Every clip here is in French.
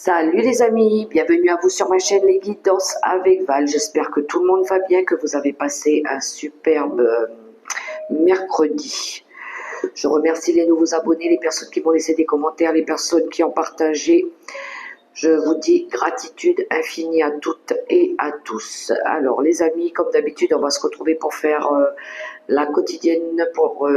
Salut les amis, bienvenue à vous sur ma chaîne Les Guidances avec Val. J'espère que tout le monde va bien, que vous avez passé un superbe mercredi. Je remercie les nouveaux abonnés, les personnes qui m'ont laissé des commentaires, les personnes qui ont partagé. Je vous dis gratitude infinie à toutes et à tous. Alors les amis, comme d'habitude, on va se retrouver pour faire la quotidienne pour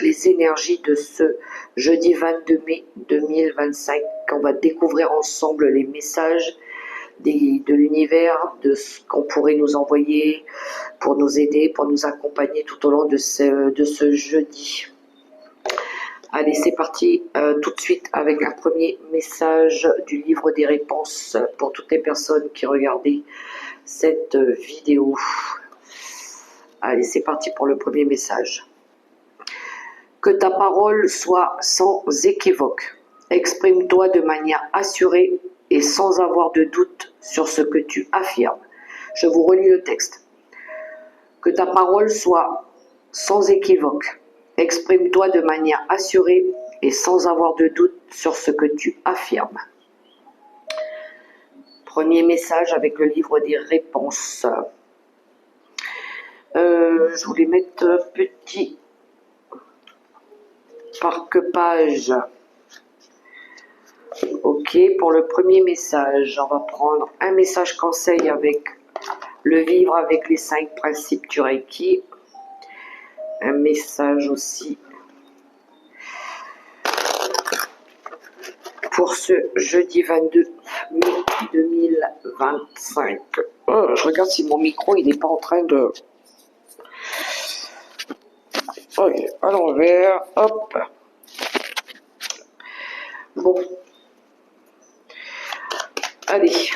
les énergies de ce jeudi 22 mai 2025. On va découvrir ensemble les messages de l'univers, de ce qu'on pourrait nous envoyer pour nous aider, pour nous accompagner tout au long de ce jeudi. Allez, c'est parti tout de suite avec un premier message du livre des réponses pour toutes les personnes qui regardaient cette vidéo. Allez, c'est parti pour le premier message. Que ta parole soit sans équivoque. Exprime-toi de manière assurée et sans avoir de doute sur ce que tu affirmes. Je vous relis le texte. Que ta parole soit sans équivoque. Exprime-toi de manière assurée et sans avoir de doute sur ce que tu affirmes. Premier message avec le livre des réponses. Je voulais mettre petit marque-page. Ok, pour le premier message, on va prendre un message conseil avec le vivre avec les 5 principes du Reiki. Un message aussi pour ce jeudi 22 mai 2025. Oh, je regarde si mon micro il n'est pas en train de... Ok, à l'envers, hop. Bon. Allez.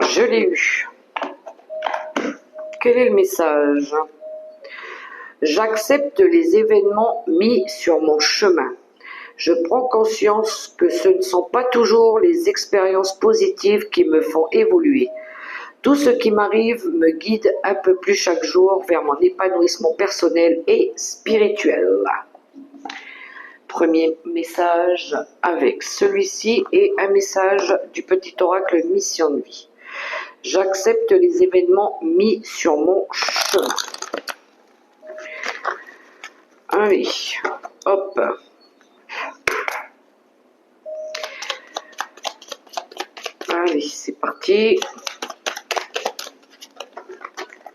Je l'ai eu. Quel est le message ? J'accepte les événements mis sur mon chemin. Je prends conscience que ce ne sont pas toujours les expériences positives qui me font évoluer. Tout ce qui m'arrive me guide un peu plus chaque jour vers mon épanouissement personnel et spirituel. Premier message avec celui-ci et un message du petit oracle Mission de vie. J'accepte les événements mis sur mon chemin. Allez, hop. Allez, c'est parti.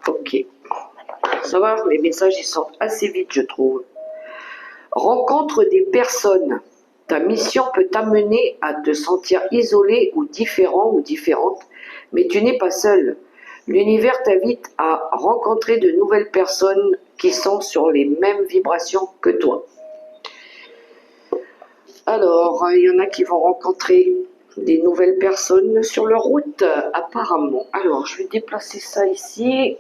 Ok. Ça va, les messages ils sortent assez vite, je trouve. Rencontre des personnes. Ta mission peut t'amener à te sentir isolé ou différent ou différente, mais tu n'es pas seul. L'univers t'invite à rencontrer de nouvelles personnes qui sont sur les mêmes vibrations que toi. Alors, il y en a qui vont rencontrer des nouvelles personnes sur leur route, apparemment. Alors, je vais déplacer ça ici.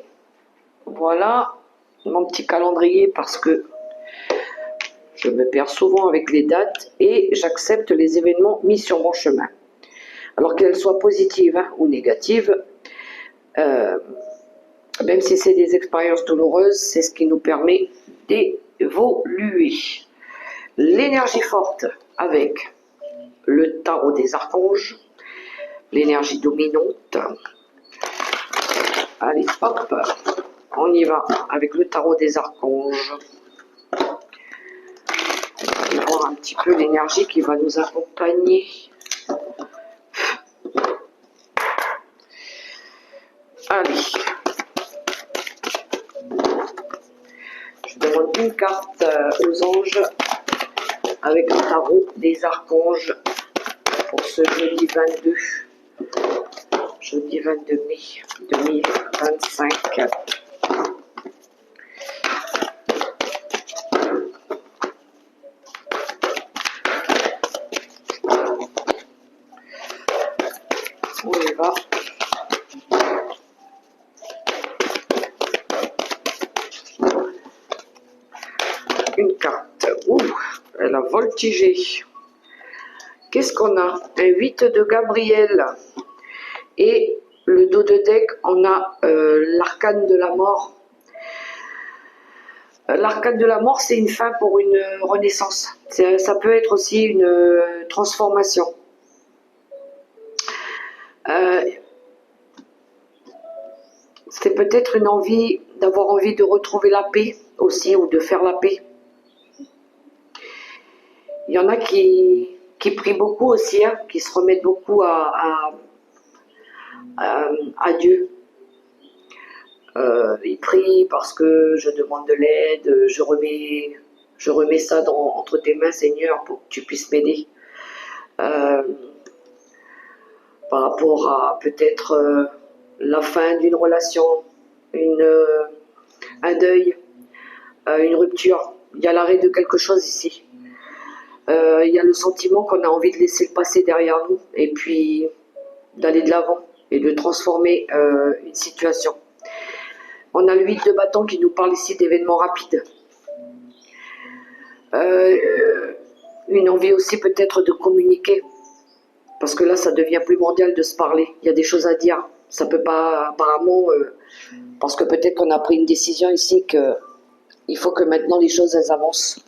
Voilà, mon petit calendrier parce que je me perds souvent avec les dates et j'accepte les événements mis sur mon chemin. Alors qu'elles soient positives ou négatives, même si c'est des expériences douloureuses, c'est ce qui nous permet d'évoluer. L'énergie forte avec le tarot des archanges, l'énergie dominante. Allez, hop, on y va avec le tarot des archanges. On va voir un petit peu l'énergie qui va nous accompagner. Allez. Je demande une carte aux anges avec le tarot des archanges pour ce jeudi 22 mai 2025. On y va. Une carte. Ouh, elle a voltigé. Qu'est-ce qu'on a? Un 8 de Gabriel. Et le dos de deck, on a l'arcane de la mort. L'arcane de la mort, c'est une fin pour une renaissance. Ça peut être aussi une transformation. Euh, c'est peut-être une envie, d'avoir envie de retrouver la paix aussi, ou de faire la paix. Il y en a qui prient beaucoup aussi, hein, qui se remettent beaucoup à Dieu. Ils prient parce que je demande de l'aide, je remets ça entre tes mains, Seigneur, pour que tu puisses m'aider. Par rapport à peut-être la fin d'une relation, un deuil, une rupture. Il y a l'arrêt de quelque chose ici. Il y a le sentiment qu'on a envie de laisser le passé derrière nous et puis d'aller de l'avant et de transformer une situation. On a le 8 de bâton qui nous parle ici d'événements rapides. Une envie aussi peut-être de communiquer, parce que là ça devient primordial de se parler. Il y a des choses à dire. Ça peut pas, apparemment, parce que peut-être qu'on a pris une décision ici qu'il faut que maintenant les choses elles avancent.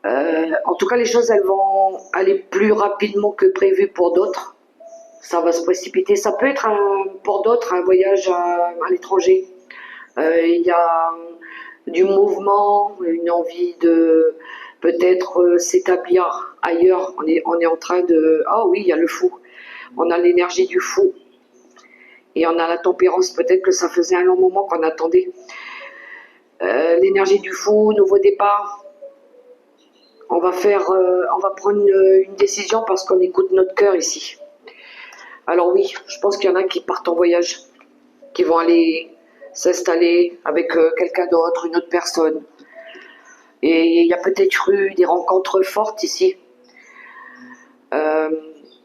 En tout cas, les choses elles vont aller plus rapidement que prévu pour d'autres. Ça va se précipiter. Ça peut être pour d'autres un voyage à l'étranger. Il y a du mouvement, une envie de peut-être s'établir ailleurs. On est en train de... Ah oui, il y a le fou. On a l'énergie du fou. Et on a la tempérance. Peut-être que ça faisait un long moment qu'on attendait. L'énergie du fou, nouveau départ. On va prendre une décision parce qu'on écoute notre cœur ici. Alors oui, je pense qu'il y en a qui partent en voyage, qui vont aller s'installer avec quelqu'un d'autre, une autre personne. Et il y a peut-être eu des rencontres fortes ici. Il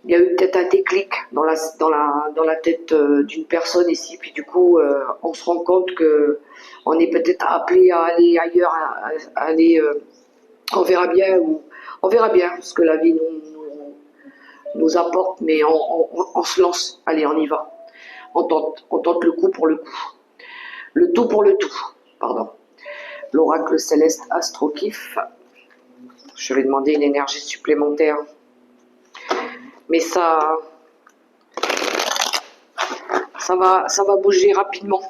y a eu peut-être un déclic dans la tête d'une personne ici. Puis du coup, on se rend compte que on est peut-être appelé à aller ailleurs, à aller... on verra bien ce que la vie nous apporte, mais on se lance. Allez, on y va. On tente le coup pour le coup. Le tout pour le tout, pardon. L'oracle céleste Astro Kiff. Je vais demander une énergie supplémentaire. Mais ça va bouger rapidement.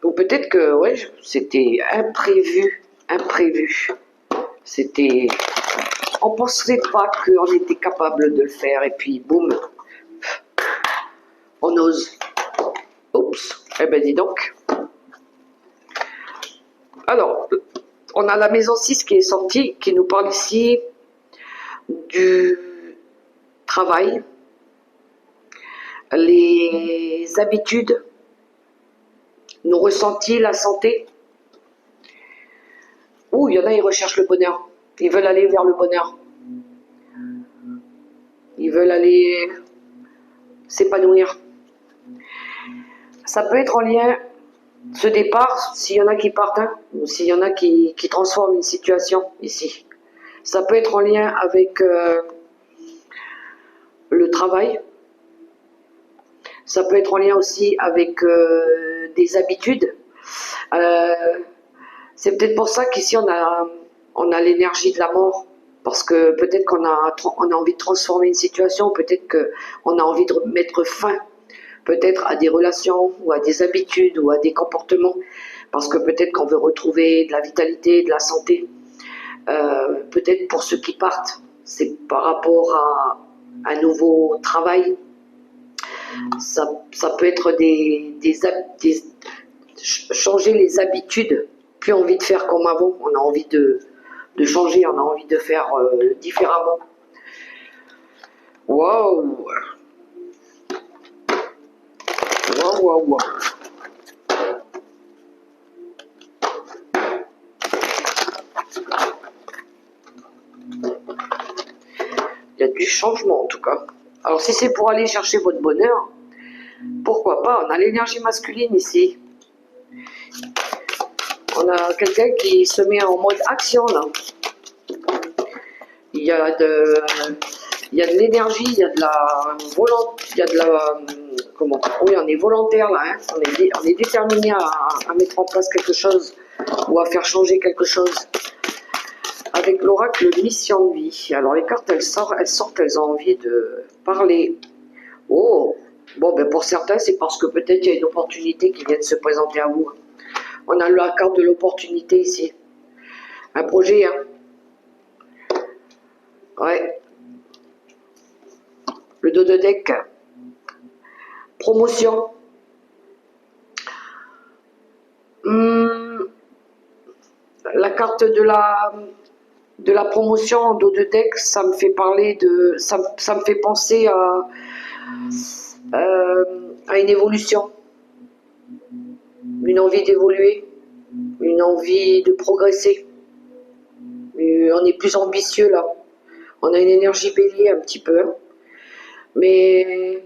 Ou peut-être que, ouais, c'était imprévu. C'était... On ne penserait pas qu'on était capable de le faire, et puis boum, on ose. Oups, eh ben dis donc. Alors, on a la maison 6 qui est sortie, qui nous parle ici du travail, les habitudes, nos ressentis, la santé. Ouh, il y en a, ils recherchent le bonheur. Ils veulent aller vers le bonheur. Ils veulent aller s'épanouir. Ça peut être en lien, ce départ, s'il y en a qui partent, hein, ou s'il y en a qui transforment une situation ici. Ça peut être en lien avec le travail. Ça peut être en lien aussi avec des habitudes. C'est peut-être pour ça qu'ici on a l'énergie de la mort, parce que peut-être qu'on a envie de transformer une situation, peut-être qu'on a envie de mettre fin, peut-être à des relations, ou à des habitudes, ou à des comportements, parce que peut-être qu'on veut retrouver de la vitalité, de la santé. Peut-être pour ceux qui partent, c'est par rapport à un nouveau travail. Ça peut être changer les habitudes, plus envie de faire comme avant, on a envie de changer, on a envie de faire différemment. Waouh, waouh, waouh, waouh. Il y a du changement en tout cas. Alors si c'est pour aller chercher votre bonheur, pourquoi pas, on a l'énergie masculine ici. On a quelqu'un qui se met en mode action là. Il y a de l'énergie, il y a de la volonté, il y a de la... Comment? Oui, on est volontaire là, hein. On est déterminé à mettre en place quelque chose ou à faire changer quelque chose avec l'oracle Mission de Vie. Alors les cartes, elles sortent, elles ont envie de parler. Oh, bon, ben pour certains, c'est parce que peut-être il y a une opportunité qui vient de se présenter à vous. On a la carte de l'opportunité ici. Un projet, hein. Ouais. Le dos de deck. Promotion. La carte de la promotion en dos de deck, ça me fait parler de... Ça me fait penser à une évolution. Une envie d'évoluer. Une envie de progresser. On est plus ambitieux là. On a une énergie bélier un petit peu. Mais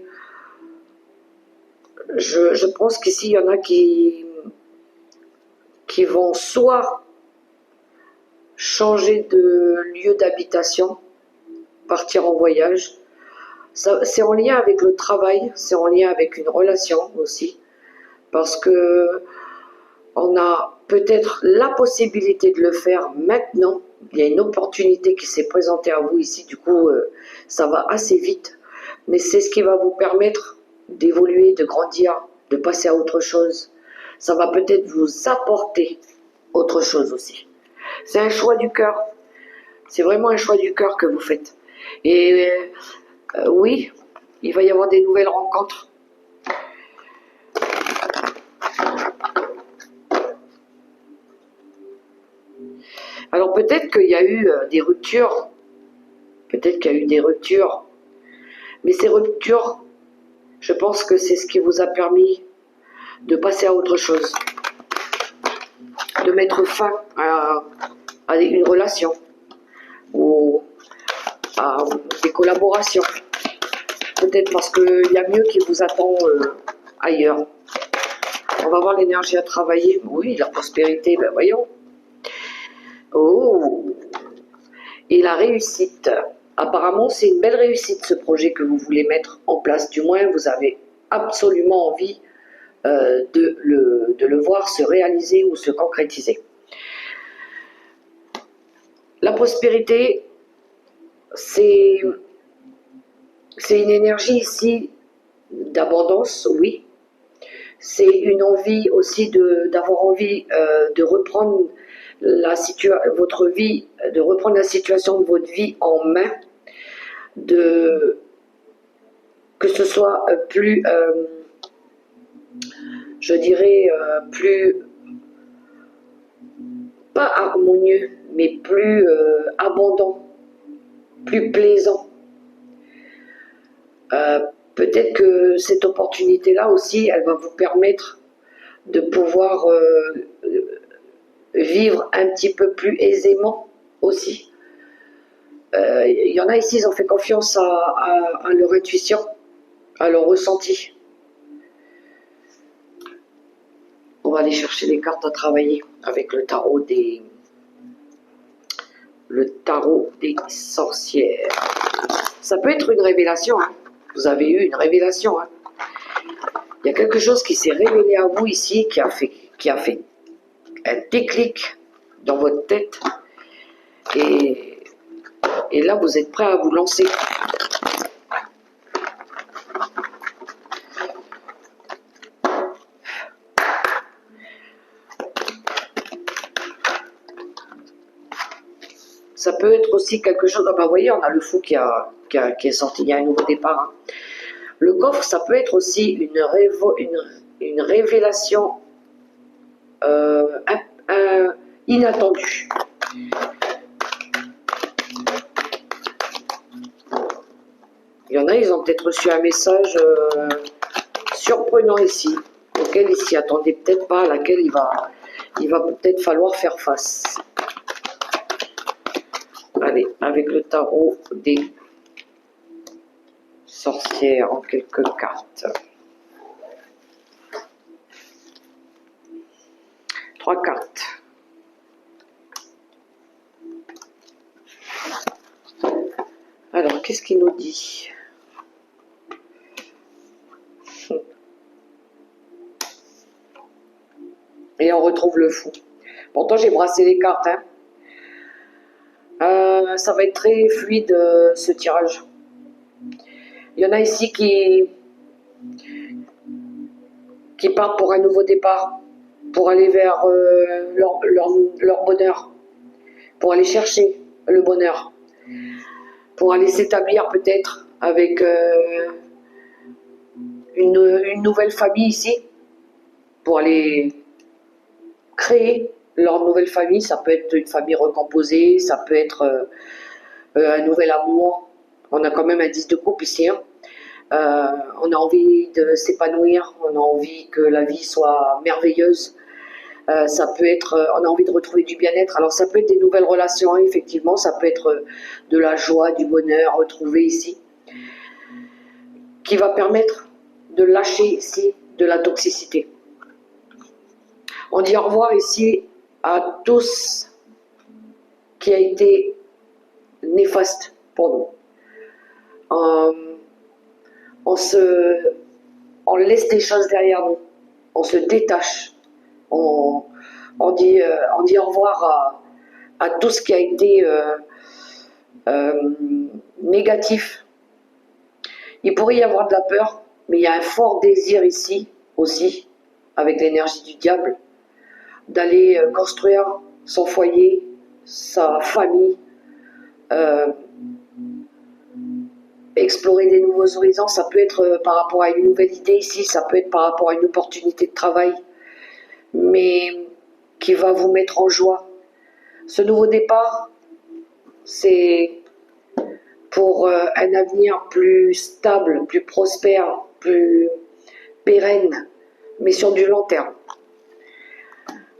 je pense qu'ici, il y en a qui vont soit changer de lieu d'habitation, partir en voyage. C'est en lien avec le travail, c'est en lien avec une relation aussi. Parce que on a peut-être la possibilité de le faire maintenant. Il y a une opportunité qui s'est présentée à vous ici, du coup, ça va assez vite. Mais c'est ce qui va vous permettre d'évoluer, de grandir, de passer à autre chose. Ça va peut-être vous apporter autre chose aussi. C'est un choix du cœur. C'est vraiment un choix du cœur que vous faites. Et oui, il va y avoir des nouvelles rencontres. Alors peut-être qu'il y a eu des ruptures. Peut-être qu'il y a eu des ruptures. Mais ces ruptures, je pense que c'est ce qui vous a permis de passer à autre chose. De mettre fin à une relation. Ou à des collaborations. Peut-être parce qu'il y a mieux qui vous attend ailleurs. On va voir l'énergie à travailler. Oui, la prospérité, ben voyons. Oh, et la réussite. Apparemment, c'est une belle réussite ce projet que vous voulez mettre en place. Du moins, vous avez absolument envie de le voir se réaliser ou se concrétiser. La prospérité, c'est une énergie ici d'abondance, oui. C'est une envie aussi d'avoir envie de reprendre votre vie, de reprendre la situation de votre vie en main, que ce soit plus, je dirais, plus, pas harmonieux, mais plus abondant, plus plaisant. Peut-être que cette opportunité-là aussi, elle va vous permettre de pouvoir vivre un petit peu plus aisément aussi. Il y en a ici, ils ont fait confiance à leur intuition, à leur ressenti. On va aller chercher les cartes à travailler avec le tarot des sorcières. Ça peut être une révélation, hein. Vous avez eu une révélation, hein. Il y a quelque chose qui s'est révélé à vous ici, qui a fait un déclic dans votre tête. Et là, vous êtes prêt à vous lancer. Ça peut être aussi quelque chose... Ah ben, vous voyez, on a le fou qui est sorti, il y a un nouveau départ, hein. Le coffre, ça peut être aussi une révélation inattendue. Il y en a, ils ont peut-être reçu un message surprenant ici, auquel ils s'y attendaient peut-être pas, à laquelle il va peut-être falloir faire face. Allez, avec le tarot des sorcières en quelques cartes. 3 cartes. Alors, qu'est-ce qu'il nous dit? Et on retrouve le fou. Pourtant, j'ai brassé les cartes, hein. ça va être très fluide ce tirage. Il y en a ici qui partent pour un nouveau départ, pour aller vers leur bonheur, pour aller chercher le bonheur, pour aller s'établir peut-être avec une nouvelle famille ici, pour aller créer leur nouvelle famille. Ça peut être une famille recomposée, ça peut être un nouvel amour. On a quand même un 10 de coupe ici, hein. On a envie de s'épanouir, on a envie que la vie soit merveilleuse. Ça peut être, on a envie de retrouver du bien-être. Alors ça peut être des nouvelles relations, effectivement, ça peut être de la joie, du bonheur retrouvé ici, qui va permettre de lâcher ici de la toxicité. On dit au revoir ici à tous qui a été néfaste pour nous. On laisse des choses derrière nous, on se détache. On dit au revoir à tout ce qui a été négatif. Il pourrait y avoir de la peur, mais il y a un fort désir ici aussi, avec l'énergie du diable, d'aller construire son foyer, sa famille, explorer des nouveaux horizons. Ça peut être par rapport à une nouvelle idée ici, ça peut être par rapport à une opportunité de travail, mais qui va vous mettre en joie. Ce nouveau départ, c'est pour un avenir plus stable, plus prospère, plus pérenne, mais sur du long terme.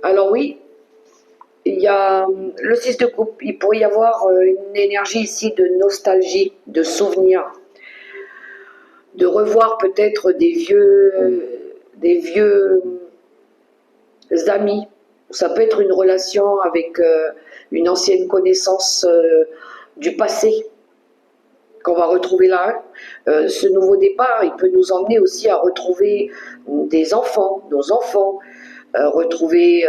Alors oui, il y a le 6 de coupe, il pourrait y avoir une énergie ici de nostalgie, de souvenirs, de revoir peut-être des vieux amis. Ça peut être une relation avec une ancienne connaissance du passé qu'on va retrouver là. Ce nouveau départ, il peut nous emmener aussi à retrouver des enfants, nos enfants, retrouver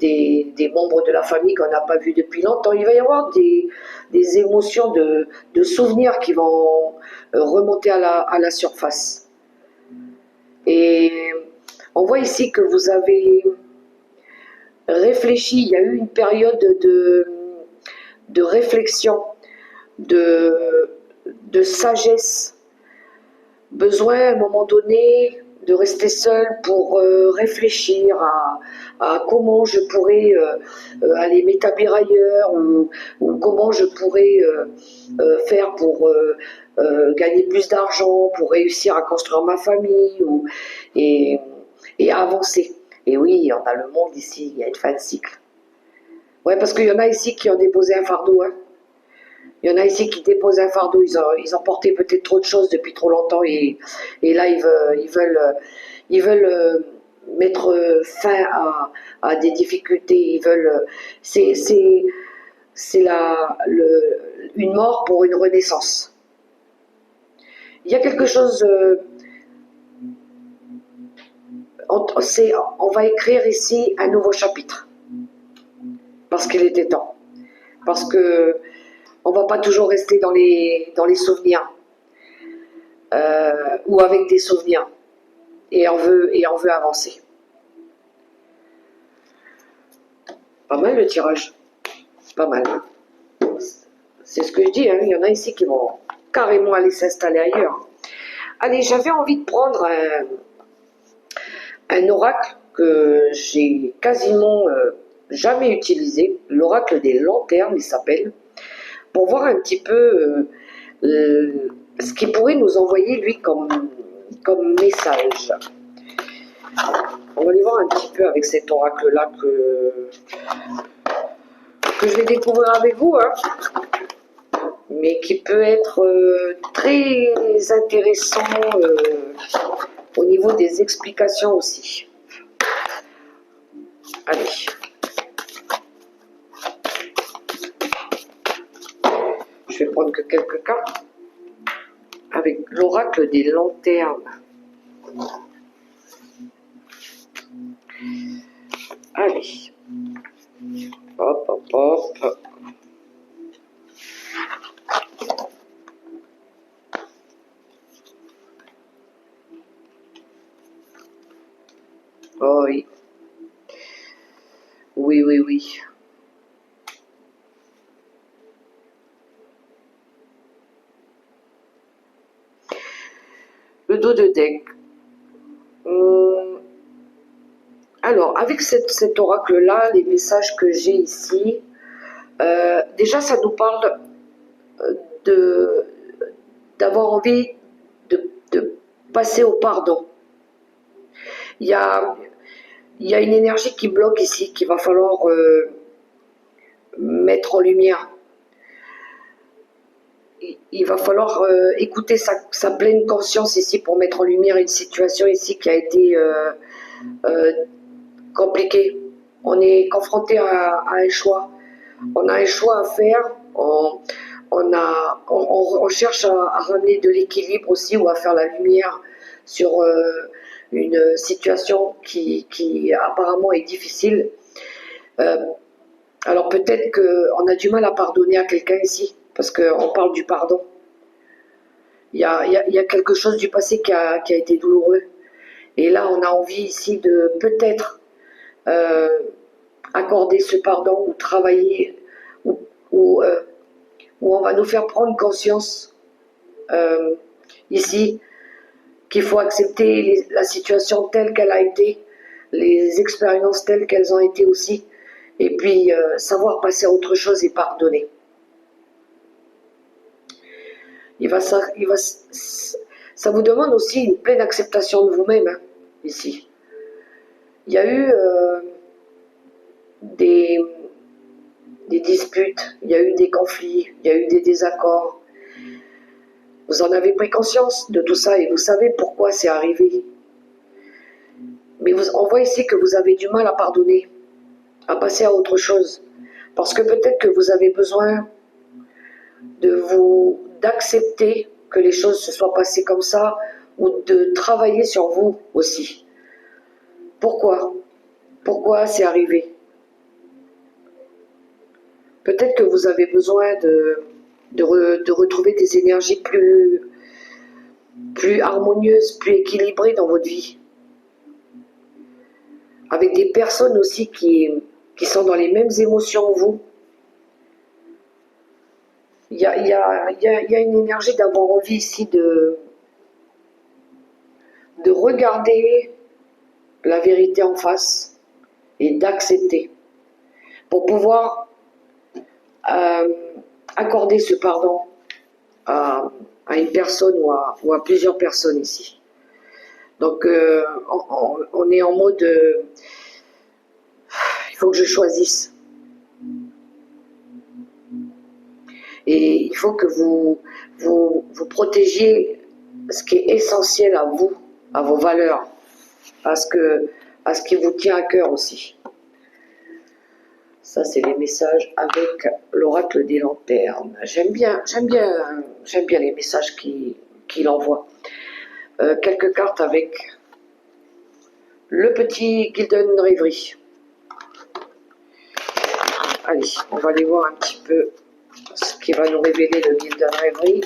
des membres de la famille qu'on n'a pas vus depuis longtemps. Il va y avoir des émotions de souvenirs qui vont remonter à la surface. Et on voit ici que vous avez réfléchi, il y a eu une période de réflexion, de sagesse, besoin à un moment donné de rester seul pour réfléchir à comment je pourrais aller m'établir ailleurs, ou comment je pourrais faire pour gagner plus d'argent, pour réussir à construire ma famille, et avancer. Et oui, on a le monde ici, il y a une fin de cycle. Ouais, parce qu'il y en a ici qui ont déposé un fardeau, hein. Il y en a ici qui déposent un fardeau, ils ont porté peut-être trop de choses depuis trop longtemps, et là ils veulent mettre fin à des difficultés, ils veulent, c'est une mort pour une renaissance. Il y a quelque chose, on va écrire ici un nouveau chapitre, parce qu'il était temps, parce que on ne va pas toujours rester dans les souvenirs, ou avec des souvenirs, et on veut avancer. Pas mal le tirage, pas mal. C'est ce que je dis, hein. Il y en a ici qui vont carrément aller s'installer ailleurs. Allez, j'avais envie de prendre un oracle que j'ai quasiment jamais utilisé, l'oracle des lanternes, il s'appelle, pour voir un petit peu ce qu'il pourrait nous envoyer lui comme message. On va aller voir un petit peu avec cet oracle-là que je vais découvrir avec vous, hein, mais qui peut être très intéressant au niveau des explications aussi. Allez. Je vais prendre que quelques cartes avec l'oracle des lanternes. Allez. Hop, hop, hop. Oh oui. Oui, oui, oui. Le dos de deck. Alors, avec cet oracle-là, les messages que j'ai ici, déjà, ça nous parle de d'avoir envie de passer au pardon. Il y a, il y a une énergie qui bloque ici, qu'il va falloir mettre en lumière. Il va falloir écouter sa pleine conscience ici pour mettre en lumière une situation ici qui a été euh, compliquée. On est confronté à un choix. On a un choix à faire. On cherche à ramener de l'équilibre aussi ou à faire la lumière sur une situation qui apparemment est difficile. Euh, alors peut-être qu'on a du mal à pardonner à quelqu'un ici, parce qu'on parle du pardon. Il y a quelque chose du passé qui a été douloureux. Et là, on a envie ici de peut-être euh, accorder ce pardon ou travailler, ou, ou, euh, où on va nous faire prendre conscience euh, ici qu'il faut accepter la situation telle qu'elle a été, les expériences telles qu'elles ont été aussi, et puis savoir passer à autre chose et pardonner. Ça vous demande aussi une pleine acceptation de vous-même, hein, ici. Il y a eu des disputes, il y a eu des conflits, il y a eu des désaccords. Vous en avez pris conscience de tout ça et vous savez pourquoi c'est arrivé. Mais on voit ici que vous avez du mal à pardonner, à passer à autre chose. Parce que peut-être que vous avez besoin d'accepter que les choses se soient passées comme ça ou de travailler sur vous aussi. Pourquoi? Pourquoi c'est arrivé? Peut-être que vous avez besoin de retrouver des énergies plus harmonieuses, plus équilibrées dans votre vie. Avec des personnes aussi qui sont dans les mêmes émotions que vous. Il y a une énergie d'avoir envie ici de regarder la vérité en face et d'accepter pour pouvoir accorder ce pardon à une personne ou à plusieurs personnes ici. Donc on est en mode il faut que je choisisse. Et il faut que vous protégiez ce qui est essentiel à vous, à vos valeurs, à ce qui vous tient à cœur aussi. Ça, c'est les messages avec l'oracle des lanternes. J'aime bien les messages qu'il envoie. Quelques cartes avec le petit Gilden Reverie. Allez, on va aller voir un petit peu ce qui va nous révéler le Gilden Reverie.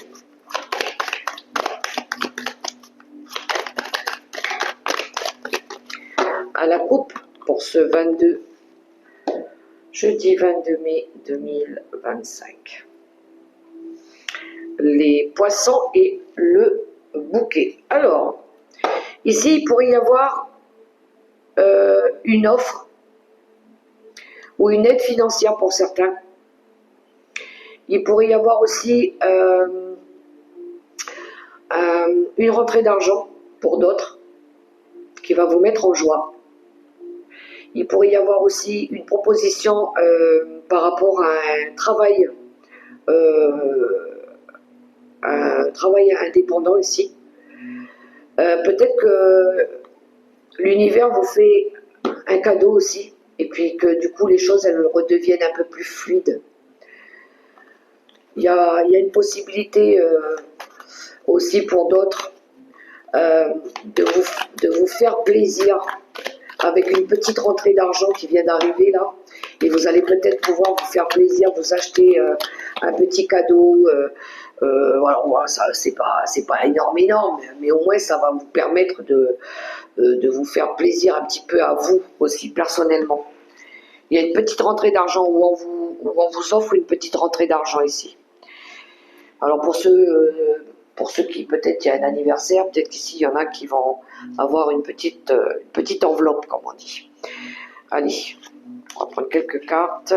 À la coupe pour ce jeudi 22 mai 2025. Les poissons et le bouquet. Alors, ici, il pourrait y avoir une offre ou une aide financière pour certains. Il pourrait y avoir aussi une rentrée d'argent pour d'autres qui va vous mettre en joie. Il pourrait y avoir aussi une proposition par rapport à un travail indépendant ici. Peut-être que l'univers vous fait un cadeau aussi, et puis que du coup les choses elles redeviennent un peu plus fluides. Il y a une possibilité aussi pour d'autres de vous faire plaisir avec une petite rentrée d'argent qui vient d'arriver là, et vous allez peut-être pouvoir vous faire plaisir, vous acheter un petit cadeau. Voilà, ça c'est pas énorme, mais au moins ça va vous permettre de vous faire plaisir un petit peu à vous aussi personnellement. Il y a une petite rentrée d'argent où on vous offre une petite rentrée d'argent ici. Alors pour ceux qui peut-être il y a un anniversaire, peut-être qu'ici il y en a qui vont avoir une petite enveloppe comme on dit. Allez, on va prendre quelques cartes.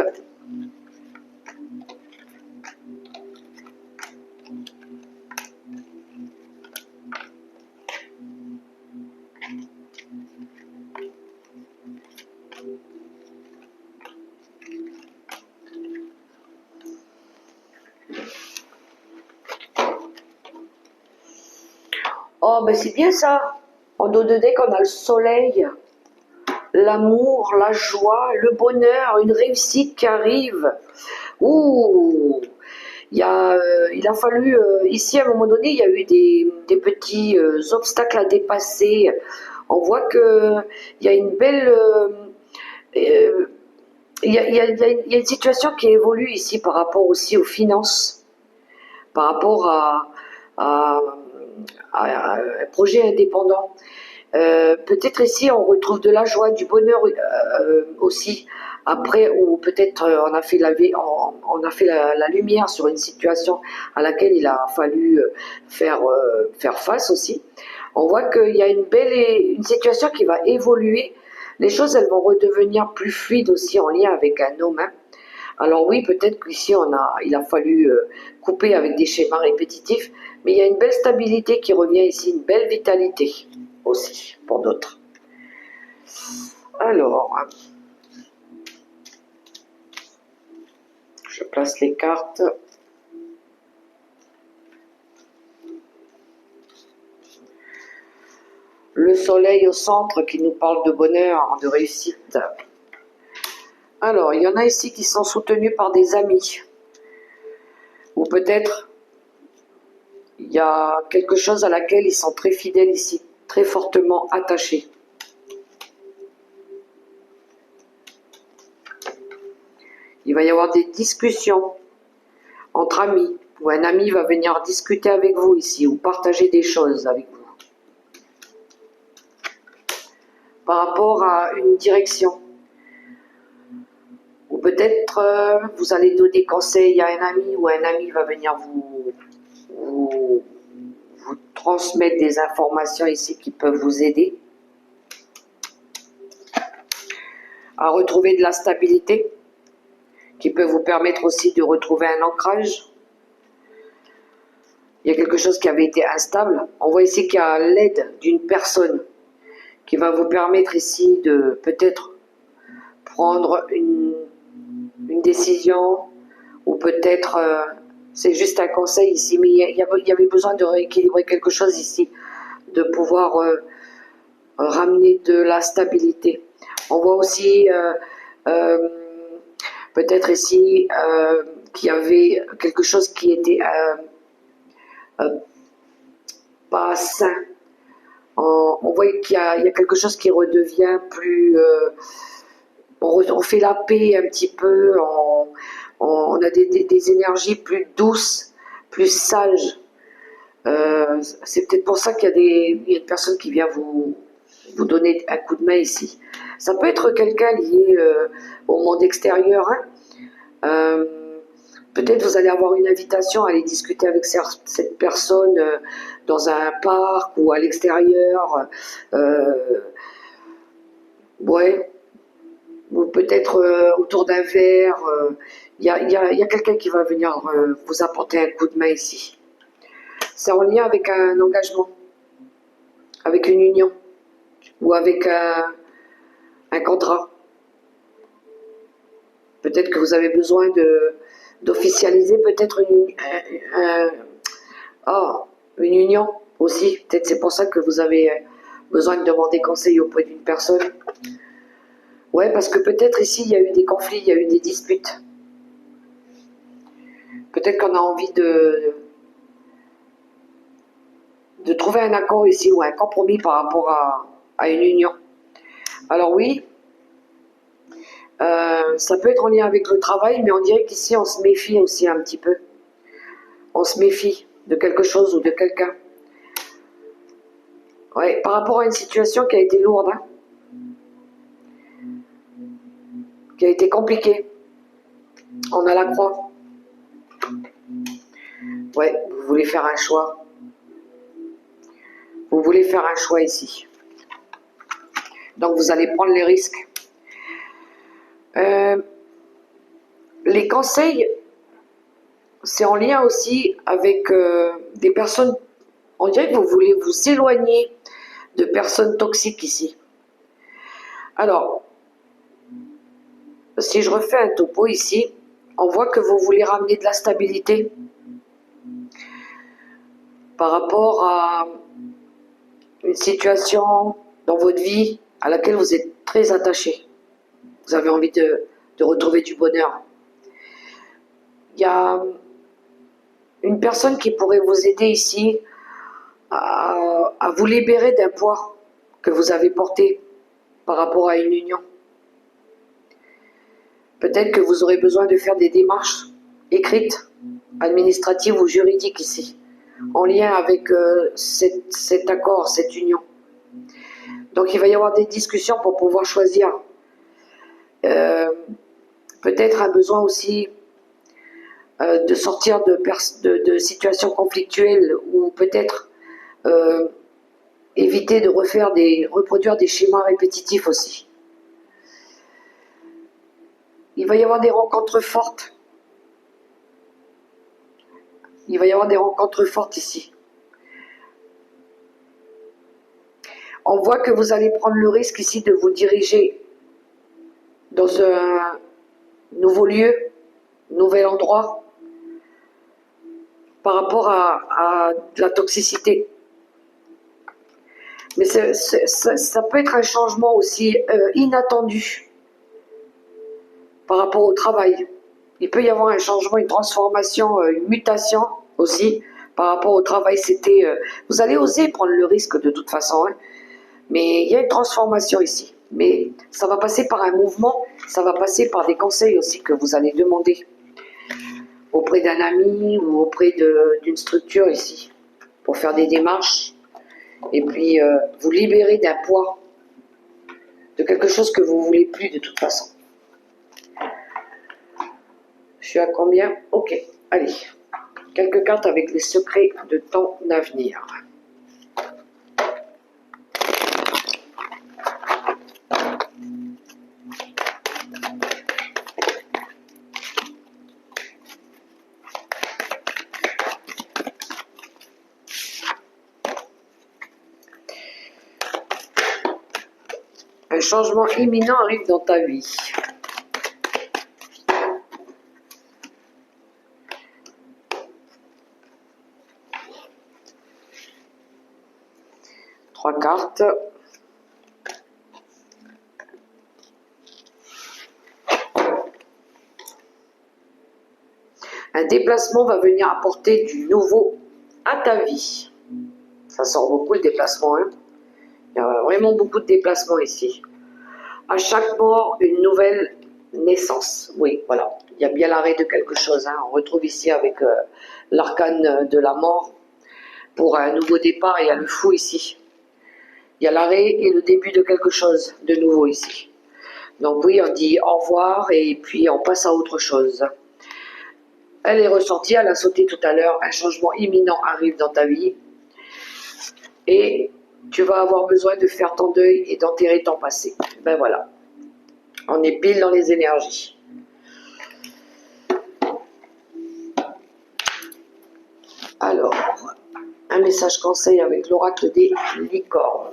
Oh, ben c'est bien ça. En dos de deck, on a le soleil, l'amour, la joie, le bonheur, une réussite qui arrive. Ouh, il a fallu, ici à un moment donné, il y a eu des petits obstacles à dépasser. On voit que il y a une belle... il y a une situation qui évolue ici par rapport aussi aux finances, par rapport à, à un projet indépendant. Peut-être ici on retrouve de la joie, du bonheur aussi. Après, ou peut-être on a fait la lumière sur une situation à laquelle il a fallu faire face aussi. On voit qu'il y a une situation qui va évoluer. Les choses, elles vont redevenir plus fluides aussi en lien avec un homme. Hein. Alors oui, peut-être qu'ici il a fallu couper avec des schémas répétitifs, mais il y a une belle stabilité qui revient ici, une belle vitalité aussi pour d'autres. Alors, je place les cartes. Le soleil au centre qui nous parle de bonheur, de réussite. Alors, il y en a ici qui sont soutenus par des amis. Ou peut-être il y a quelque chose à laquelle ils sont très fidèles ici, très fortement attachés. Il va y avoir des discussions entre amis, ou un ami va venir discuter avec vous ici, ou partager des choses avec vous. Par rapport à une direction. Ou peut-être vous allez donner conseil à un ami, ou un ami va venir vous transmettre des informations ici qui peuvent vous aider à retrouver de la stabilité, qui peut vous permettre aussi de retrouver un ancrage. Il y a quelque chose qui avait été instable. On voit ici qu'il y a l'aide d'une personne qui va vous permettre ici de peut-être prendre une décision, ou peut-être c'est juste un conseil ici, mais il y avait besoin de rééquilibrer quelque chose ici, de pouvoir ramener de la stabilité. On voit aussi peut-être ici qu'il y avait quelque chose qui était pas sain. On voit qu'il y a quelque chose qui redevient plus... on fait la paix un petit peu, on a des énergies plus douces, plus sages. C'est peut-être pour ça qu'il y a une personne qui vient vous donner un coup de main ici. Ça peut être quelqu'un lié au monde extérieur. Hein. Peut-être vous allez avoir une invitation à aller discuter avec cette personne dans un parc ou à l'extérieur. Ouais. Ou peut-être autour d'un verre. Il y a quelqu'un qui va venir vous apporter un coup de main ici. C'est en lien avec un engagement, avec une union, ou avec un contrat. Peut-être que vous avez besoin d'officialiser peut-être une union aussi. Peut-être c'est pour ça que vous avez besoin de demander conseil auprès d'une personne. Ouais, parce que peut-être ici il y a eu des conflits, il y a eu des disputes. Peut-être qu'on a envie de trouver un accord ici, ou un compromis par rapport à une union. Alors oui, Ça peut être en lien avec le travail, mais on dirait qu'ici on se méfie aussi un petit peu. On se méfie de quelque chose ou de quelqu'un. Ouais, par rapport à une situation qui a été lourde, hein, qui a été compliquée. On a la croix. Ouais, vous voulez faire un choix. Vous voulez faire un choix ici. Donc vous allez prendre les risques. Les conseils, c'est en lien aussi avec des personnes. On dirait que vous voulez vous éloigner de personnes toxiques ici. Alors, si je refais un topo ici, on voit que vous voulez ramener de la stabilité par rapport à une situation dans votre vie à laquelle vous êtes très attaché. Vous avez envie de retrouver du bonheur. Il y a une personne qui pourrait vous aider ici à vous libérer d'un poids que vous avez porté par rapport à une union. Peut-être que vous aurez besoin de faire des démarches écrites, administratives ou juridiques ici, en lien avec cet accord, cette union. Donc il va y avoir des discussions pour pouvoir choisir. Peut-être un besoin aussi de sortir de situations conflictuelles ou peut-être éviter de reproduire des schémas répétitifs aussi. Il va y avoir des rencontres fortes. Il va y avoir des rencontres fortes ici. On voit que vous allez prendre le risque ici de vous diriger dans un nouveau lieu, nouvel endroit, par rapport à de la toxicité. Mais ça peut être un changement aussi inattendu par rapport au travail. Il peut y avoir un changement, une transformation, une mutation aussi par rapport au travail. Vous allez oser prendre le risque de toute façon, hein. Mais il y a une transformation ici. Mais ça va passer par un mouvement, ça va passer par des conseils aussi que vous allez demander auprès d'un ami ou auprès d'une structure ici pour faire des démarches et puis vous libérer d'un poids, de quelque chose que vous ne voulez plus de toute façon. Je suis à combien? Ok, allez. Quelques cartes avec les secrets de ton avenir. Un changement imminent arrive dans ta vie. Trois cartes. Un déplacement va venir apporter du nouveau à ta vie. Ça sort beaucoup le déplacement, hein. Il y a vraiment beaucoup de déplacements ici. À chaque mort, une nouvelle naissance. Oui, voilà. Il y a bien l'arrêt de quelque chose, hein. On retrouve ici avec l'arcane de la mort. Pour un nouveau départ, il y a le fou ici. Il y a l'arrêt et le début de quelque chose de nouveau ici. Donc oui, on dit au revoir et puis on passe à autre chose. Elle est ressentie, elle a sauté tout à l'heure. Un changement imminent arrive dans ta vie. Et tu vas avoir besoin de faire ton deuil et d'enterrer ton passé. Ben voilà. On est pile dans les énergies. Alors, un message conseil avec l'oracle des licornes.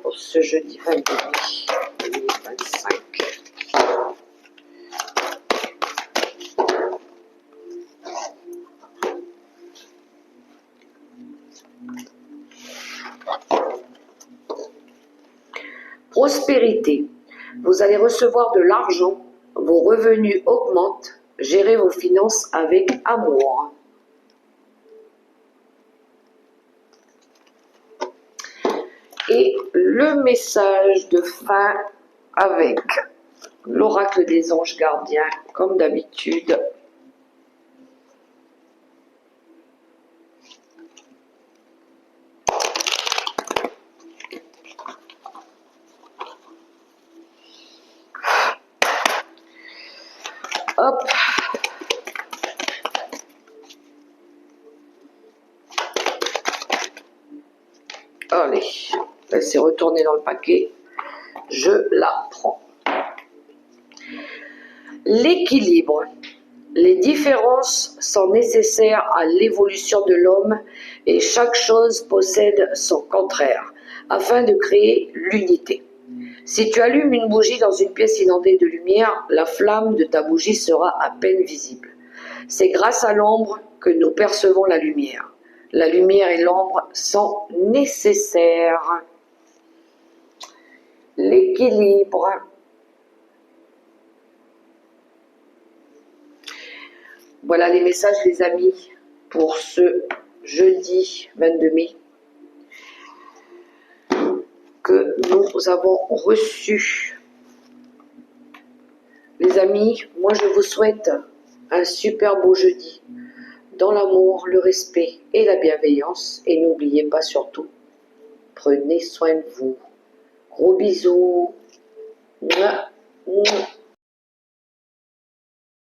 Pour ce jeudi 22 2025. Prospérité. Vous allez recevoir de l'argent vos revenus augmentent, gérez vos finances avec amour. Et le message de fin avec l'oracle des anges gardiens, comme d'habitude. Hop. Allez, elle s'est retournée dans le paquet. Je la prends. L'équilibre. Les différences sont nécessaires à l'évolution de l'homme et chaque chose possède son contraire afin de créer l'unité. Si tu allumes une bougie dans une pièce inondée de lumière, la flamme de ta bougie sera à peine visible. C'est grâce à l'ombre que nous percevons la lumière. La lumière et l'ombre sont nécessaires. L'équilibre. Voilà les messages, les amis, pour ce jeudi 22 mai que nous avons reçu. Les amis, moi je vous souhaite un super beau jeudi, dans l'amour, le respect et la bienveillance. Et n'oubliez pas surtout, prenez soin de vous. Gros bisous. Mouah, mouah.